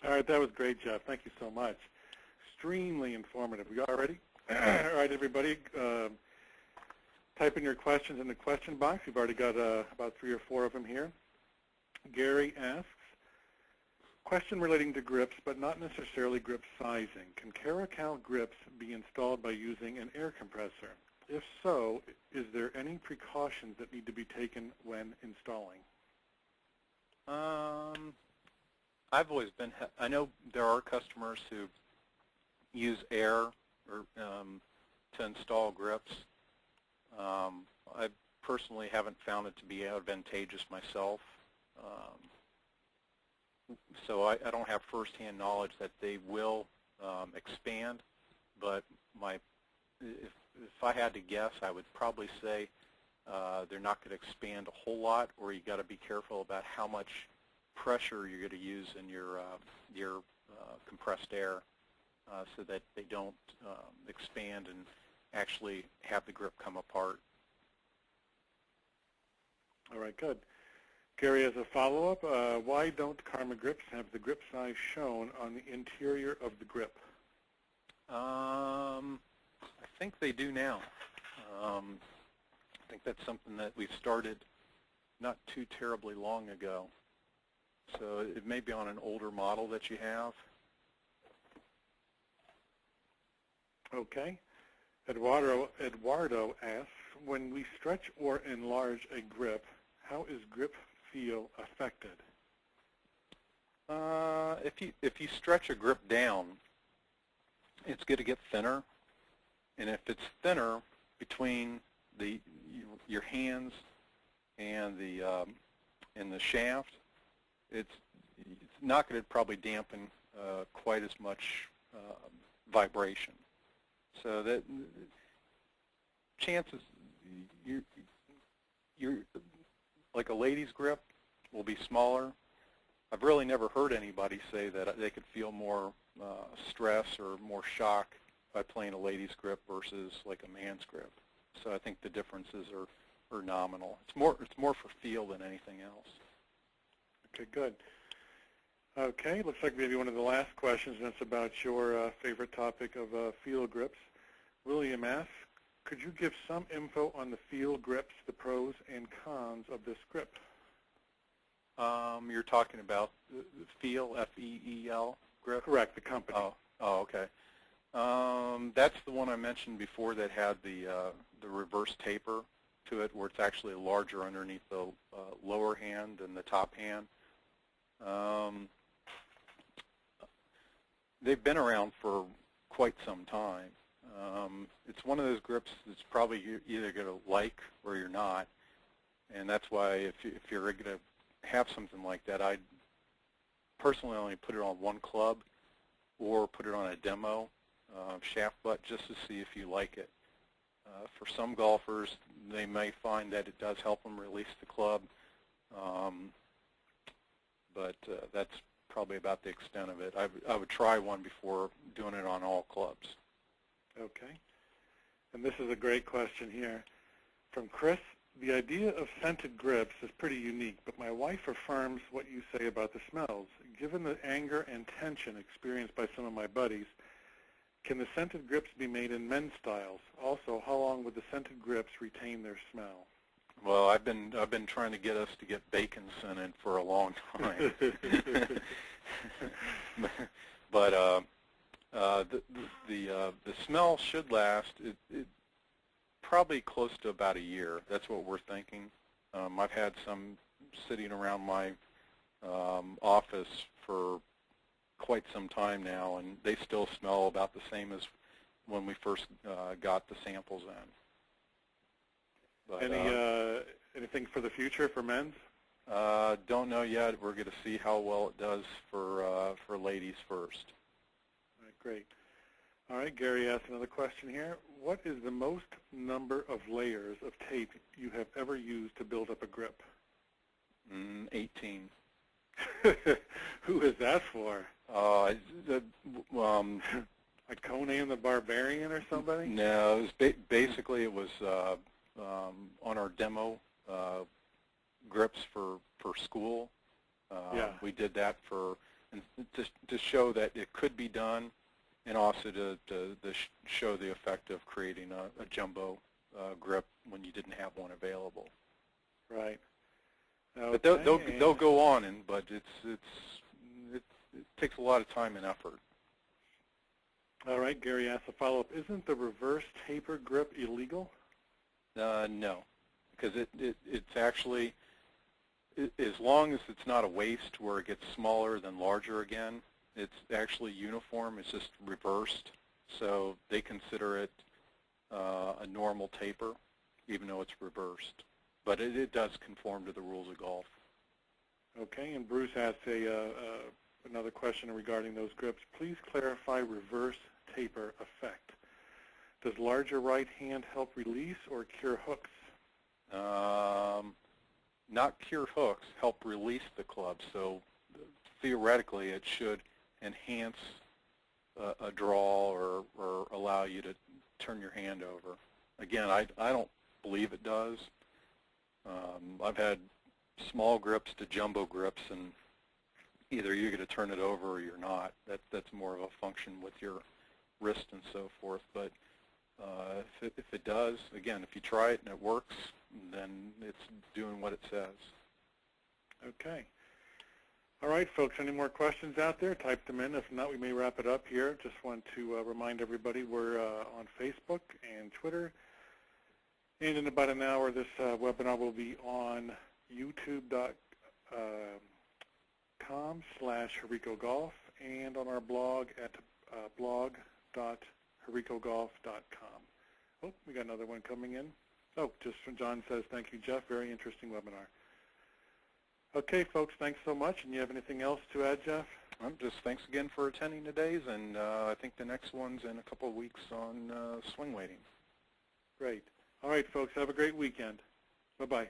All right, that was great, Jeff. Thank you so much. Extremely informative. We all ready? All right, everybody, type in your questions in the question box. We've already got about 3 or 4 of them here. Gary asks, question relating to grips, but not necessarily grip sizing. Can Caracal grips be installed by using an air compressor? If so, is there any precautions that need to be taken when installing? I've always been, I know there are customers who use air or, to install grips. I personally haven't found it to be advantageous myself. So I don't have firsthand knowledge that they will expand, but if I had to guess, I would probably say they're not going to expand a whole lot, or you got to be careful about how much pressure you're going to use in your compressed air, so that they don't expand and actually have the grip come apart. All right, good. Gary, as a follow-up, why don't Karma grips have the grip size shown on the interior of the grip? I think they do now. I think that's something that we've started not too terribly long ago. So it may be on an older model that you have. Okay. Eduardo asks, when we stretch or enlarge a grip, how is grip feel affected? If you stretch a grip down, it's going to get thinner, and if it's thinner between your hands and the shaft, it's not going to probably dampen quite as much vibration. So that chances you're like a lady's grip will be smaller. I've really never heard anybody say that they could feel more stress or more shock by playing a lady's grip versus like a man's grip. So I think the differences are nominal. It's more for feel than anything else. Okay, good. Okay, looks like maybe one of the last questions, and it's about your favorite topic of field grips. William asks, could you give some info on the field grips, the pros and cons of this grip? You're talking about the Feel, F-E-E-L grip? Correct, the company. Oh, okay. That's the one I mentioned before that had the reverse taper to it, where it's actually larger underneath the lower hand than the top hand. They've been around for quite some time. It's one of those grips that's probably you're either going to like or you're not, and that's why if you're going to have something like that, I'd personally only put it on one club or put it on a demo shaft butt just to see if you like it. For some golfers, they may find that it does help them release the club, but that's probably about the extent of it. I would try one before doing it on all clubs. Okay. And this is a great question here from Chris. The idea of scented grips is pretty unique, but my wife affirms what you say about the smells. Given the anger and tension experienced by some of my buddies, can the scented grips be made in men's styles? Also, how long would the scented grips retain their smell? Well, I've been trying to get us to get bacon scented for a long time. But the smell should last it probably close to about a year. That's what we're thinking. I've had some sitting around my office for quite some time now, and they still smell about the same as when we first got the samples in. But, anything for the future for men's? Don't know yet. We're going to see how well it does for ladies first. All right, great. All right, Gary asked another question here. What is the most number of layers of tape you have ever used to build up a grip? 18. Who is that for? Like Conan the Barbarian or somebody? No, it was basically it was on our demo grips for school. Yeah. We did that for and to show that it could be done, and also to show the effect of creating a jumbo grip when you didn't have one available. Right. Okay. But they'll go on, but it takes a lot of time and effort. All right. Gary asks a follow-up. Isn't the reverse taper grip illegal? No, because it's actually, as long as it's not a waste where it gets smaller then larger again, it's actually uniform. It's just reversed, so they consider it a normal taper, even though it's reversed. But it does conform to the rules of golf. Okay, and Bruce asked another question regarding those grips. Please clarify reverse taper effect. Does larger right hand help release or cure hooks? Not cure hooks, help release the club. So theoretically, it should enhance a draw or allow you to turn your hand over. Again, I don't believe it does. I've had small grips to jumbo grips, and either you're going to turn it over or you're not. That's more of a function with your wrist and so forth. But if it does, again, if you try it and it works, then it's doing what it says. Okay. All right, folks, any more questions out there? Type them in. If not, we may wrap it up here. Just want to remind everybody we're on Facebook and Twitter. And in about an hour, this webinar will be on youtube.com/HirekoGolf and on our blog at blog.hirekogolf.com. Oh, we got another one coming in. Oh, just from John says, thank you, Jeff. Very interesting webinar. Okay, folks, thanks so much. And you have anything else to add, Jeff? Just thanks again for attending today's, and I think the next one's in a couple of weeks on swing weighting. Great. All right, folks, have a great weekend. Bye-bye.